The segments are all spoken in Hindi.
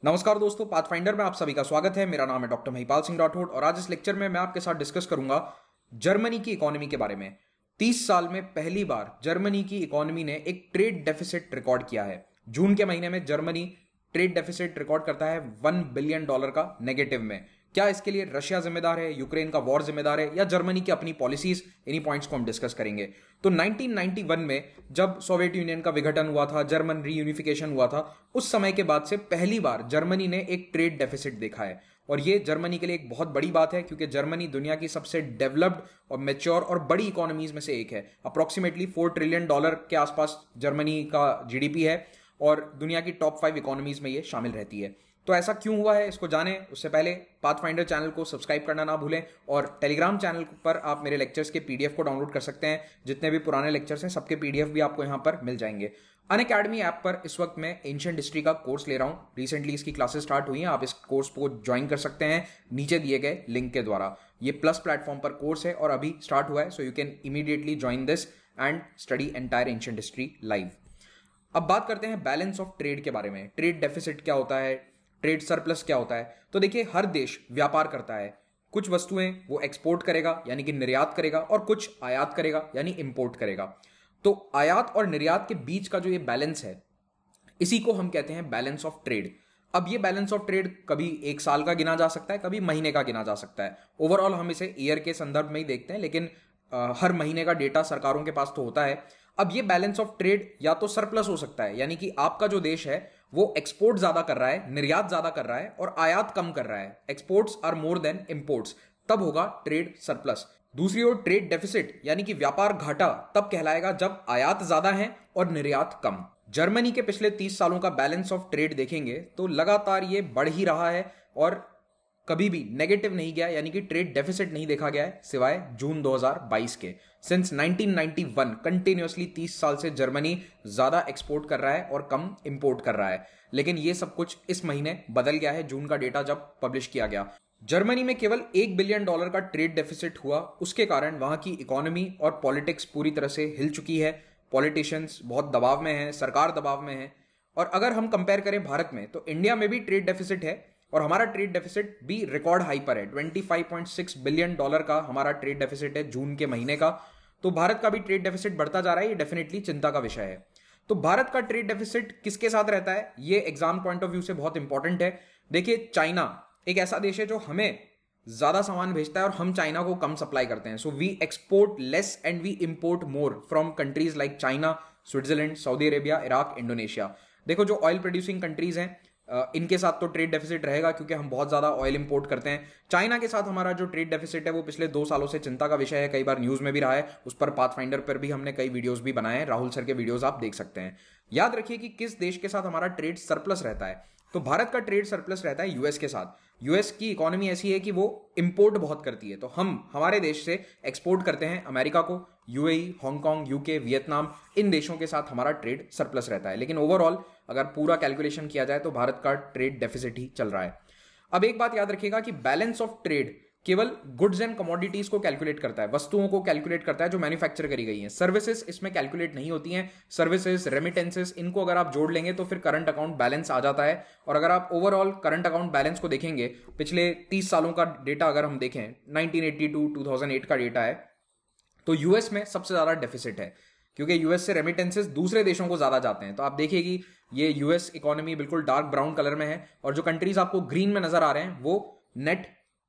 नमस्कार दोस्तों, पाथफाइंडर में आप सभी का स्वागत है। मेरा नाम है डॉक्टर महिपाल सिंह राठौड़ और आज इस लेक्चर में मैं आपके साथ डिस्कस करूंगा जर्मनी की इकोनॉमी के बारे में। 30 साल में पहली बार जर्मनी की इकोनॉमी ने एक ट्रेड डेफिसिट रिकॉर्ड किया है। जून के महीने में जर्मनी ट्रेड डेफिसिट रिकॉर्ड करता है $1 बिलियन का नेगेटिव में। क्या इसके लिए रशिया जिम्मेदार है, यूक्रेन का वॉर जिम्मेदार है या जर्मनी की अपनी पॉलिसीज? इन्हीं पॉइंट्स को हम डिस्कस करेंगे। तो 1991 में जब सोवियत यूनियन का विघटन हुआ था, जर्मन रीयूनिफिकेशन हुआ था, उस समय के बाद से पहली बार जर्मनी ने एक ट्रेड डेफिसिट देखा है। और ये जर्मनी के लिए एक बहुत बड़ी बात है क्योंकि जर्मनी दुनिया की सबसे डेवलप्ड और मैच्योर और बड़ी इकोनॉमीज में से एक है। अप्रोक्सीमेटली $4 ट्रिलियन के आसपास जर्मनी का जीडीपी है और दुनिया की टॉप 5 इकोनॉमीज में ये शामिल रहती है। तो ऐसा क्यों हुआ है, इसको जाने उससे पहले पाथफाइंडर चैनल को सब्सक्राइब करना ना भूलें और टेलीग्राम चैनल पर आप मेरे लेक्चर्स के पीडीएफ को डाउनलोड कर सकते हैं। जितने भी पुराने लेक्चर्स हैं सबके पीडीएफ भी आपको यहां पर मिल जाएंगे। अनअकैडमी ऐप पर इस वक्त मैं एंशिएंट हिस्ट्री का कोर्स ले रहा हूं। रिसेंटली इसकी क्लासेस स्टार्ट हुई हैं। आप इस कोर्स को ज्वाइन कर सकते हैं नीचे दिए गए लिंक के द्वारा। ये प्लस प्लेटफॉर्म पर कोर्स है और अभी स्टार्ट हुआ है, सो you can immediately join this and study entire ancient history live. अब बात करते हैं बैलेंस ऑफ ट्रेड के बारे में। ट्रेड डेफिसिट क्या होता है, ट्रेड सरप्लस क्या होता है? तो देखिए, हर देश व्यापार करता है। कुछ वस्तुएं वो एक्सपोर्ट करेगा यानी कि निर्यात करेगा और कुछ आयात करेगा यानी इंपोर्ट करेगा। तो आयात और निर्यात के बीच का जो ये बैलेंस है, इसी को हम कहते हैं बैलेंस ऑफ ट्रेड। अब ये बैलेंस ऑफ ट्रेड कभी एक साल का गिना जा सकता है, कभी महीने का गिना जा सकता है। ओवरऑल हम इसे ईयर के संदर्भ में ही देखते हैं, लेकिन हर महीने का डेटा सरकारों के पास तो होता है। अब ये बैलेंस ऑफ ट्रेड या तो सरप्लस हो सकता है, यानी कि आपका जो देश है वो एक्सपोर्ट ज्यादा कर रहा है, निर्यात ज्यादा कर रहा है और आयात कम कर रहा है। Exports are more than imports, तब होगा ट्रेड सरप्लस। दूसरी ओर ट्रेड डेफिसिट यानी कि व्यापार घाटा तब कहलाएगा जब आयात ज्यादा है और निर्यात कम। जर्मनी के पिछले 30 सालों का बैलेंस ऑफ ट्रेड देखेंगे तो लगातार ये बढ़ ही रहा है और कभी भी नेगेटिव नहीं गया, यानी कि ट्रेड डेफिसिट नहीं देखा गया है सिवाय जून 2022 के। सिंस 1991 कंटिन्यूअसली 30 साल से जर्मनी ज्यादा एक्सपोर्ट कर रहा है और कम इंपोर्ट कर रहा है। लेकिन ये सब कुछ इस महीने बदल गया है, जून का डेटा जब पब्लिश किया गया। जर्मनी में केवल $1 बिलियन का ट्रेड डेफिसिट हुआ। उसके कारण वहां की इकोनॉमी और पॉलिटिक्स पूरी तरह से हिल चुकी है। पॉलिटिशियंस बहुत दबाव में है, सरकार दबाव में है। और अगर हम कंपेयर करें भारत में, तो इंडिया में भी ट्रेड डेफिसिट है और हमारा ट्रेड डेफिसिट भी रिकॉर्ड हाई पर है। $25.6 बिलियन का हमारा ट्रेड डेफिसिट है जून के महीने का। तो भारत का भी ट्रेड डेफिसिट बढ़ता जा रहा है, ये डेफिनेटली चिंता का विषय है। तो भारत का ट्रेड डेफिसिट किसके साथ रहता है, ये एग्जाम पॉइंट ऑफ व्यू से बहुत इंपॉर्टेंट है। देखिए, चाइना एक ऐसा देश है जो हमें ज्यादा सामान भेजता है और हम चाइना को कम सप्लाई करते हैं। So we export less and we import more from countries like China, Switzerland, Saudi Arabia, Iraq, Indonesia. देखो, जो ऑयल प्रोड्यूसिंग कंट्रीज हैं इनके साथ तो ट्रेड डेफिसिट रहेगा क्योंकि हम बहुत ज्यादा ऑयल इंपोर्ट करते हैं। चाइना के साथ हमारा जो ट्रेड डेफिसिट है वो पिछले 2 सालों से चिंता का विषय है, कई बार न्यूज में भी रहा है। उस पर पाथफाइंडर पर भी हमने कई वीडियोस भी बनाए हैं, राहुल सर के वीडियोस आप देख सकते हैं। याद रखिए कि किस देश के साथ हमारा ट्रेड सरप्लस रहता है। तो भारत का ट्रेड सरप्लस रहता है यूएस के साथ। यूएस की इकोनॉमी ऐसी है कि वो इंपोर्ट बहुत करती है, तो हम हमारे देश से एक्सपोर्ट करते हैं अमेरिका को। यूएई, हांगकांग, यूके, वियतनाम, इन देशों के साथ हमारा ट्रेड सरप्लस रहता है। लेकिन ओवरऑल अगर पूरा कैलकुलेशन किया जाए तो भारत का ट्रेड डेफिसिट ही चल रहा है। अब एक बात याद रखिएगा कि बैलेंस ऑफ ट्रेड केवल गुड्स एंड कमोडिटीज को कैलकुलेट करता है, वस्तुओं को कैलकुलेट करता है जो मैन्युफैक्चर करी गई हैं। सर्विसेज इसमें कैलकुलेट नहीं होती हैं। सर्विसेज, रेमिटेंसेस, इनको अगर आप जोड़ लेंगे तो फिर करंट अकाउंट बैलेंस आ जाता है। और अगर आप ओवरऑल करंट अकाउंट बैलेंस को देखेंगे, पिछले 30 सालों का डेटा अगर हम देखें, 1982 2008 का डेटा है, तो यूएस में सबसे ज्यादा डेफिसिट है क्योंकि यूएस से रेमिटेंसेस दूसरे देशों को ज्यादा जाते हैं। तो आप देखिए कि ये यूएस इकोनॉमी बिल्कुल डार्क ब्राउन कलर में है और जो कंट्रीज आपको ग्रीन में नजर आ रहे हैं वो नेट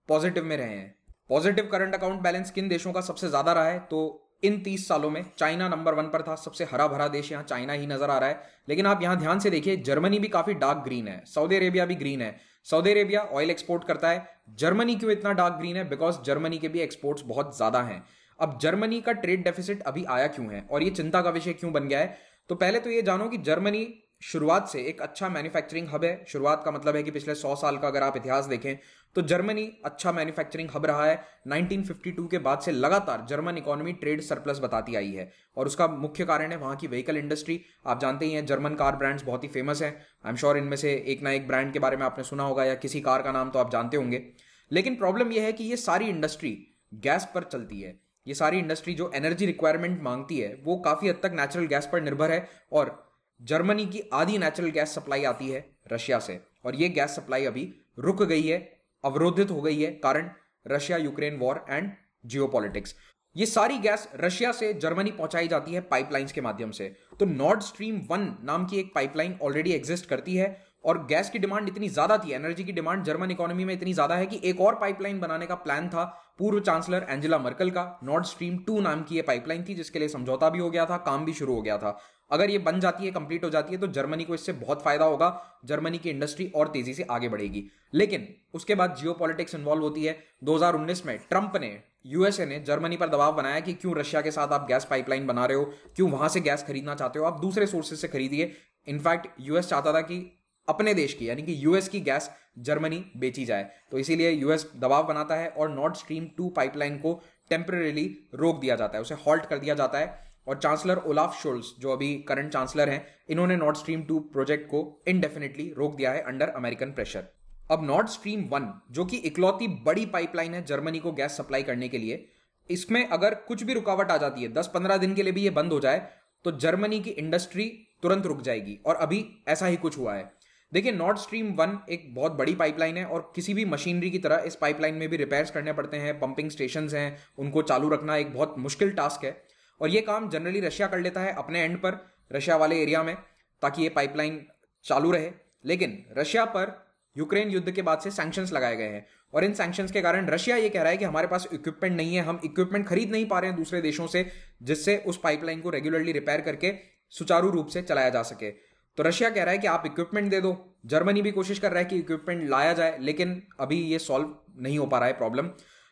पॉजिटिव में रहे हैं। पॉजिटिव करंट अकाउंट बैलेंस किन देशों का सबसे ज्यादा रहा है, तो इन 30 सालों में चाइना नंबर 1 पर था। सबसे हरा भरा देश यहां चाइना ही नजर आ रहा है। लेकिन आप यहां ध्यान से देखिए, जर्मनी भी काफी डार्क ग्रीन है, सऊदी अरेबिया भी ग्रीन है। सऊदी अरेबिया ऑयल एक्सपोर्ट करता है। जर्मनी क्यों इतना डार्क ग्रीन है? बिकॉज जर्मनी के भी एक्सपोर्ट्स बहुत ज्यादा हैं। अब जर्मनी का ट्रेड डेफिसिट अभी आया क्यों है और ये चिंता का विषय क्यों बन गया है? तो पहले तो ये जानो कि जर्मनी शुरुआत से एक अच्छा मैन्युफैक्चरिंग हब है। शुरुआत का मतलब है कि पिछले 100 साल का अगर आप इतिहास देखें तो जर्मनी अच्छा मैन्युफैक्चरिंग हब रहा है। 1952 के बाद से लगातार जर्मन इकोनॉमी ट्रेड सरप्लस बताती आई है और उसका मुख्य कारण है वहां की व्हीकल इंडस्ट्री। आप जानते ही हैं जर्मन कार ब्रांड्स बहुत ही फेमस हैं। आई एम श्योर इनमें से एक ना एक ब्रांड के बारे में आपने सुना होगा या किसी कार का नाम तो आप जानते होंगे। लेकिन प्रॉब्लम यह है कि ये सारी इंडस्ट्री गैस पर चलती है। ये सारी इंडस्ट्री जो एनर्जी रिक्वायरमेंट मांगती है वो काफी हद तक नेचुरल गैस पर निर्भर है और जर्मनी की आधी नेचुरल गैस सप्लाई आती है रशिया से और ये गैस सप्लाई अभी रुक गई है, अवरोधित हो गई है, कारण Russia Ukraine war and geopolitics. ये सारी गैस रशिया से जर्मनी पहुंचाई जाती है पाइपलाइंस के माध्यम से। तो नॉर्ड स्ट्रीम 1 नाम की एक पाइपलाइन ऑलरेडी एग्जिस्ट करती है और गैस की डिमांड इतनी ज्यादा थी, एनर्जी की डिमांड जर्मन इकोनॉमी में इतनी ज्यादा है कि एक और पाइपलाइन बनाने का प्लान था पूर्व चांसलर एंजेला मर्कल का। नॉर्ड स्ट्रीम 2 नाम की ये पाइपलाइन थी जिसके लिए समझौता भी हो गया था, काम भी शुरू हो गया था। अगर ये बन जाती है, कंप्लीट हो जाती है, तो जर्मनी को इससे बहुत फायदा होगा, जर्मनी की इंडस्ट्री और तेजी से आगे बढ़ेगी। लेकिन उसके बाद जियोपॉलिटिक्स इन्वॉल्व होती है। 2019 में ट्रंप ने, यूएसए ने जर्मनी पर दबाव बनाया कि क्यों रशिया के साथ आप गैस पाइपलाइन बना रहे हो, क्यों वहां से गैस खरीदना चाहते हो, आप दूसरे सोर्सेज से खरीदिए। इनफैक्ट यूएस चाहता था कि अपने देश की यानी कि यूएस की गैस जर्मनी बेची जाए, तो इसीलिए यूएस दबाव बनाता है और नॉर्ड स्ट्रीम 2 पाइपलाइन को टेम्परेली रोक दिया जाता है, उसे हॉल्ट कर दिया जाता है। और चांसलर ओलाफ शोल्स, जो अभी करंट चांसलर हैं, इन्होंने नॉर्ड स्ट्रीम 2 प्रोजेक्ट को इनडेफिनेटली रोक दिया है अंडर अमेरिकन प्रेशर। अब नॉर्ड स्ट्रीम 1 जो कि इकलौती बड़ी पाइपलाइन है जर्मनी को गैस सप्लाई करने के लिए, इसमें अगर कुछ भी रुकावट आ जाती है, 10-15 दिन के लिए भी ये बंद हो जाए, तो जर्मनी की इंडस्ट्री तुरंत रुक जाएगी। और अभी ऐसा ही कुछ हुआ है। देखिए, नॉर्ड स्ट्रीम 1 एक बहुत बड़ी पाइपलाइन है और किसी भी मशीनरी की तरह इस पाइपलाइन में भी रिपेयर्स करने पड़ते हैं, पंपिंग स्टेशंस हैं, उनको चालू रखना एक बहुत मुश्किल टास्क है। और ये काम जनरली रशिया कर लेता है अपने एंड पर, रशिया वाले एरिया में, ताकि ये पाइपलाइन चालू रहे। लेकिन रशिया पर यूक्रेन युद्ध के बाद से सैंक्शंस लगाए गए हैं और इन सैंक्शंस के कारण रशिया ये कह रहा है कि हमारे पास इक्विपमेंट नहीं है, हम इक्विपमेंट खरीद नहीं पा रहे हैं दूसरे देशों से, जिससे उस पाइपलाइन को रेगुलरली रिपेयर करके सुचारू रूप से चलाया जा सके। तो रशिया कह रहा है कि आप इक्विपमेंट दे दो। जर्मनी भी कोशिश कर रहा है कि इक्विपमेंट लाया जाए, लेकिन अभी ये सॉल्व नहीं हो पा रहा है प्रॉब्लम।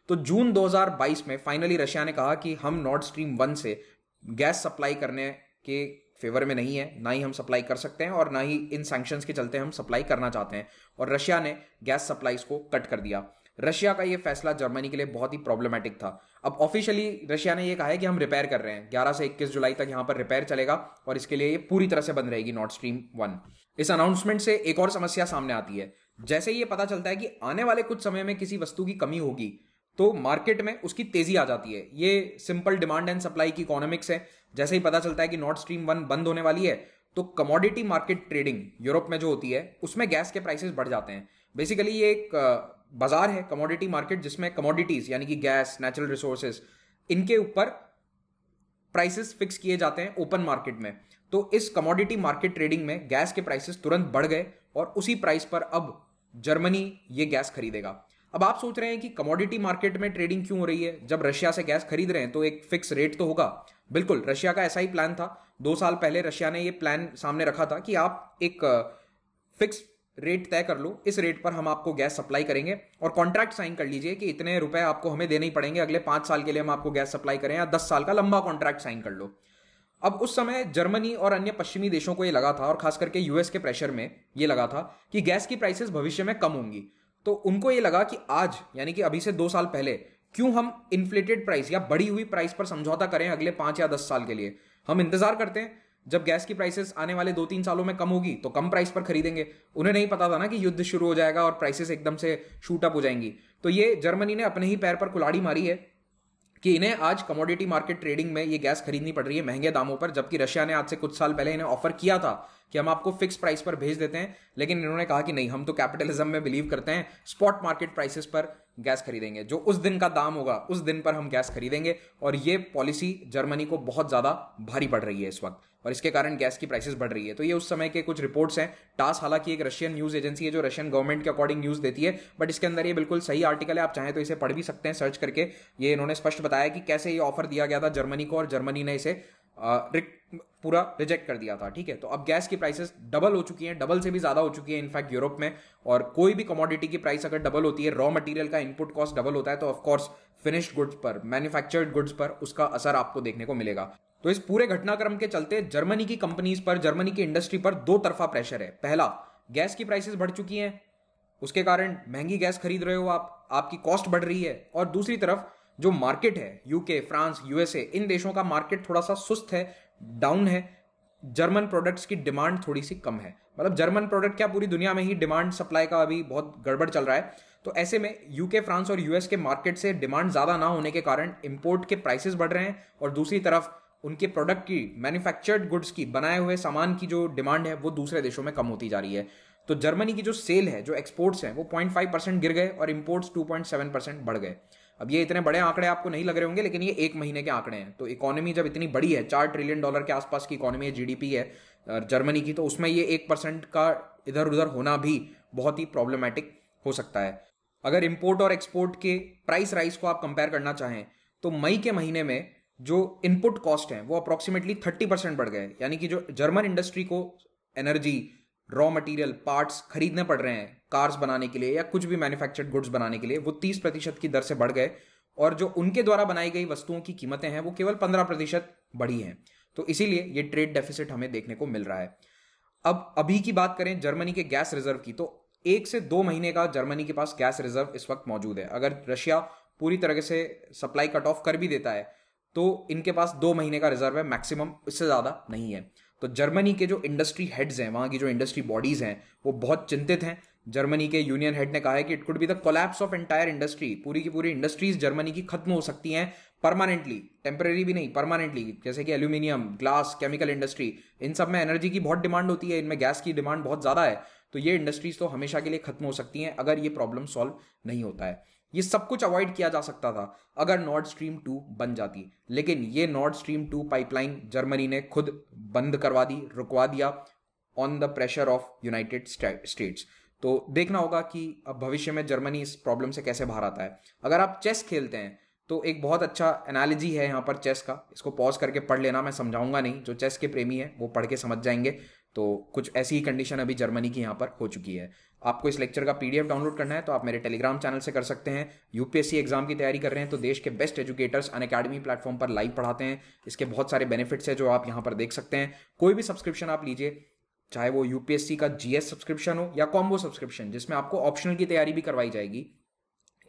तो जून 2022 में फाइनली रशिया ने कहा कि हम नॉर्ड स्ट्रीम 1 से गैस सप्लाई करने के फेवर में नहीं है, ना ही हम सप्लाई कर सकते हैं और ना ही इन सैंक्शंस के चलते हम सप्लाई करना चाहते हैं। और रशिया ने गैस सप्लाईज को कट कर दिया। रशिया का ये फैसला जर्मनी के लिए बहुत ही प्रॉब्लमेटिक था। अब ऑफिशियली रशिया ने ये कहा है कि हम रिपेयर कर रहे हैं, 11 से 21 जुलाई तक यहां पर रिपेयर चलेगा और इसके लिए ये पूरी तरह से बंद रहेगी नॉर्ड स्ट्रीम 1। इस अनाउंसमेंट से एक और समस्या सामने आती है। जैसे ही ये पता चलता है कि आने वाले कुछ समय में किसी वस्तु की कमी होगी, तो मार्केट में उसकी तेजी आ जाती है। ये सिंपल डिमांड एंड सप्लाई की इकोनॉमिक्स है। जैसे ही पता चलता है कि नॉर्ड स्ट्रीम 1 बंद होने वाली है, तो कमोडिटी मार्केट ट्रेडिंग यूरोप में जो होती है, उसमें गैस के प्राइसेस बढ़ जाते हैं। बेसिकली ये एक बाजार है, कमोडिटी मार्केट, जिसमें कमोडिटीज यानी कि गैस, नेचुरल रिसोर्सेज, इनके ऊपर प्राइसेस फिक्स किए जाते हैं ओपन मार्केट में। तो इस कमोडिटी मार्केट ट्रेडिंग में गैस के प्राइसेस तुरंत बढ़ गए और उसी प्राइस पर अब जर्मनी ये गैस खरीदेगा। अब आप सोच रहे हैं कि कमोडिटी मार्केट में ट्रेडिंग क्यों हो रही है? जब रशिया से गैस खरीद रहे हैं तो एक फिक्स रेट तो होगा। बिल्कुल, रशिया का ऐसा ही प्लान था। 2 साल पहले रशिया ने ये प्लान सामने रखा था कि आप एक फिक्स रेट तय कर लो, इस रेट पर हम आपको गैस सप्लाई करेंगे और कॉन्ट्रैक्ट साइन कर लीजिए कि इतने रुपए आपको हमें देने ही पड़ेंगे, अगले 5 साल के लिए हम आपको गैस सप्लाई करें, या 10 साल का लंबा कॉन्ट्रैक्ट साइन कर लो। अब उस समय जर्मनी और अन्य पश्चिमी देशों को ये लगा था, और खास करके यूएस के प्रेशर में ये लगा था कि गैस की प्राइसेस भविष्य में कम होंगी। तो उनको ये लगा कि आज, यानी कि अभी से 2 साल पहले, क्यों हम इन्फ्लेटेड प्राइस या बढ़ी हुई प्राइस पर समझौता करें अगले 5 या 10 साल के लिए। हम इंतजार करते हैं, जब गैस की प्राइसेस आने वाले 2-3 सालों में कम होगी तो कम प्राइस पर खरीदेंगे। उन्हें नहीं पता था ना कि युद्ध शुरू हो जाएगा और प्राइसेस एकदम से शूट अप हो जाएंगी। तो ये जर्मनी ने अपने ही पैर पर कुल्हाड़ी मारी है कि इन्हें आज कमोडिटी मार्केट ट्रेडिंग में ये गैस खरीदनी पड़ रही है महंगे दामों पर, जबकि रशिया ने आज से कुछ साल पहले इन्हें ऑफर किया था कि हम आपको फिक्स प्राइस पर भेज देते हैं। लेकिन इन्होंने कहा कि नहीं, हम तो कैपिटलिज्म में बिलीव करते हैं, स्पॉट मार्केट प्राइसेस पर गैस खरीदेंगे, जो उस दिन का दाम होगा उस दिन पर हम गैस खरीदेंगे। और ये पॉलिसी जर्मनी को बहुत ज्यादा भारी पड़ रही है इस वक्त, और इसके कारण गैस की प्राइसेस बढ़ रही है। तो ये उस समय के कुछ रिपोर्ट्स हैं। टास हालांकि एक रशियन न्यूज एजेंसी है जो रशियन गवर्नमेंट के अकॉर्डिंग न्यूज देती है, बट इसके अंदर ये बिल्कुल सही आर्टिकल है, आप चाहें तो इसे पढ़ भी सकते हैं सर्च करके। ये इन्होंने स्पष्ट बताया कि कैसे ये ऑफर दिया गया था जर्मनी को और जर्मनी ने इसे पूरा रिजेक्ट कर दिया था। ठीक है, तो अब गैस की प्राइसेस डबल हो चुकी हैं, डबल से भी ज्यादा हो चुकी है इनफैक्ट यूरोप में। और कोई भी कमोडिटी की प्राइस अगर डबल होती है, रॉ मटेरियल का इनपुट कॉस्ट डबल होता है, तो ऑफकोर्स फिनिश्ड गुड्स पर, मैन्युफैक्चर्ड गुड्स पर उसका असर आपको देखने को मिलेगा। तो इस पूरे घटनाक्रम के चलते जर्मनी की कंपनीज पर, जर्मनी की इंडस्ट्री पर दो तरफा प्रेशर है। पहला, गैस की प्राइसेस बढ़ चुकी हैं, उसके कारण महंगी गैस खरीद रहे हो आप, आपकी कॉस्ट बढ़ रही है। और दूसरी तरफ जो मार्केट है, यूके, फ्रांस, यूएसए, इन देशों का मार्केट थोड़ा सा सुस्त है, डाउन है। जर्मन प्रोडक्ट्स की डिमांड थोड़ी सी कम है। मतलब जर्मन प्रोडक्ट क्या, पूरी दुनिया में ही डिमांड सप्लाई का अभी बहुत गड़बड़ चल रहा है। तो ऐसे में यूके, फ्रांस और यूएस के मार्केट से डिमांड ज्यादा ना होने के कारण इंपोर्ट के प्राइसेस बढ़ रहे हैं, और दूसरी तरफ उनके प्रोडक्ट की, मैन्युफैक्चर्ड गुड्स की, बनाए हुए सामान की जो डिमांड है वो दूसरे देशों में कम होती जा रही है। तो जर्मनी की जो सेल है, जो एक्सपोर्ट्स हैं, वो 0.5% गिर गए और इंपोर्ट्स 2.7% बढ़ गए। अब ये इतने बड़े आंकड़े आपको नहीं लग रहे होंगे, लेकिन ये एक महीने के आंकड़े हैं। तो इकोनॉमी जब इतनी बड़ी है, $4 ट्रिलियन के आसपास की इकोनॉमी है, जीडीपी है जर्मनी की, तो उसमें ये 1% का इधर उधर होना भी बहुत ही प्रॉब्लमेटिक हो सकता है। अगर इंपोर्ट और एक्सपोर्ट के प्राइस राइज को आप कंपेयर करना चाहें तो मई के महीने में जो इनपुट कॉस्ट है वो अप्रोक्सीमेटली 30% बढ़ गए। यानी कि जो जर्मन इंडस्ट्री को एनर्जी, रॉ मटेरियल, पार्ट्स खरीदने पड़ रहे हैं कार्स बनाने के लिए या कुछ भी मैन्युफैक्चर्ड गुड्स बनाने के लिए, वो 30% की दर से बढ़ गए, और जो उनके द्वारा बनाई गई वस्तुओं की कीमतें हैं वो केवल 15% बढ़ी हैं। तो इसीलिए ये ट्रेड डेफिसिट हमें देखने को मिल रहा है। अब अभी की बात करें जर्मनी के गैस रिजर्व की, तो 1 से 2 महीने का जर्मनी के पास गैस रिजर्व इस वक्त मौजूद है। अगर रशिया पूरी तरह से सप्लाई कट ऑफ कर भी देता है तो इनके पास 2 महीने का रिजर्व है मैक्सिमम, इससे ज्यादा नहीं है। तो जर्मनी के जो इंडस्ट्री हेड्स हैं, वहां की जो इंडस्ट्री बॉडीज हैं, वो बहुत चिंतित हैं। जर्मनी के यूनियन हेड ने कहा है कि it could be the collapse of entire industry. पूरी की पूरी इंडस्ट्रीज जर्मनी की खत्म हो सकती हैं परमानेंटली, टेम्परेरी भी नहीं, परमानेंटली। जैसे कि एल्यूमिनियम, ग्लास, केमिकल इंडस्ट्री, इन सब में एनर्जी की बहुत डिमांड होती है, इनमें गैस की डिमांड बहुत ज्यादा है। तो ये इंडस्ट्रीज तो हमेशा के लिए खत्म हो सकती हैं अगर ये प्रॉब्लम सॉल्व नहीं होता है। ये सब कुछ अवॉइड किया जा सकता था अगर नॉर्ड स्ट्रीम 2 बन जाती, लेकिन ये नॉर्ड स्ट्रीम 2 पाइपलाइन जर्मनी ने खुद बंद करवा दी, रुकवा दिया on the pressure of United states. तो देखना होगा कि अब भविष्य में जर्मनी इस प्रॉब्लम से कैसे बाहर आता है। अगर आप चेस खेलते हैं तो एक बहुत अच्छा एनालॉजी है यहाँ पर चेस का, इसको पॉज करके पढ़ लेना, मैं समझाऊंगा नहीं, जो चेस के प्रेमी है वो पढ़ के समझ जाएंगे। तो कुछ ऐसी ही कंडीशन अभी जर्मनी की यहाँ पर हो चुकी है। आपको इस लेक्चर का पीडीएफ डाउनलोड करना है तो आप मेरे टेलीग्राम चैनल से कर सकते हैं। यूपीएससी एग्जाम की तैयारी कर रहे हैं तो देश के बेस्ट एजुकेटर्स अनअकैडमी प्लेटफॉर्म पर लाइव पढ़ाते हैं। इसके बहुत सारे बेनिफिट्स है जो आप यहाँ पर देख सकते हैं। कोई भी सब्सक्रिप्शन आप लीजिए, चाहे वो यूपीएससी का जीएस सब्सक्रिप्शन हो या कॉम्बो सब्सक्रिप्शन जिसमें आपको ऑप्शनल की तैयारी भी करवाई जाएगी,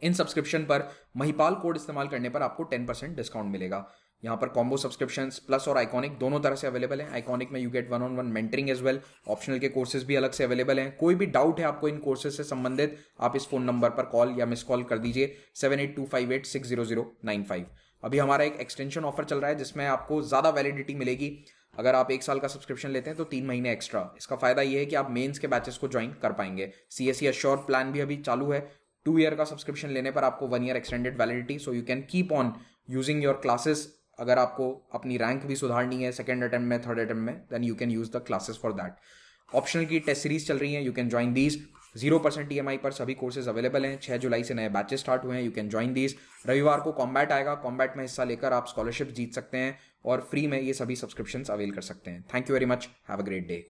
इन सब्सक्रिप्शन पर महिपाल कोड इस्तेमाल करने पर आपको 10% डिस्काउंट मिलेगा। यहाँ पर कॉम्बो सब्सक्रिप्शंस प्लस और आइकॉनिक दोनों तरह से अवेलेबल हैं। आइकॉनिक में you get 1-on-1 mentoring as well, optional के कोर्सेज भी अलग से अवेलेबल हैं। कोई भी डाउट है आपको इन कोर्सेज से संबंधित, आप इस फोन नंबर पर कॉल या मिस कॉल कर दीजिए 7825860095। अभी हमारा एक एक्सटेंशन ऑफर चल रहा है जिसमें आपको ज्यादा वैलिडिटी मिलेगी। अगर आप 1 साल का सब्सक्रिप्शन लेते हैं तो 3 महीने एक्स्ट्रा। इसका फायदा यह है कि आप मेंस के बैचेस को ज्वाइन कर पाएंगे। सीएससी अश्योर प्लान भी अभी चालू है। 2 ईयर का सब्सक्रिप्शन लेने पर आपको 1 year extended validity, so you can keep on using your classes. अगर आपको अपनी रैंक भी सुधारनी है सेकंड अटेम्प्ट में, थर्ड अटेम्प्ट में, then you can use the classes for that. Optional की टेस्ट सीरीज चल रही है, you can join these. 0% EMI पर सभी कोर्सेज अवेलेबल हैं। 6 जुलाई से नए बैचेस स्टार्ट हुए हैं, यू कैन ज्वाइन दीज। रविवार को कॉम्बैट आएगा, कॉम्बैट में हिस्सा लेकर आप स्कॉलरशिप जीत सकते हैं और फ्री में ये सभी सब्सक्रिप्शंस अवेल कर सकते हैं। Thank you very much, have a great day.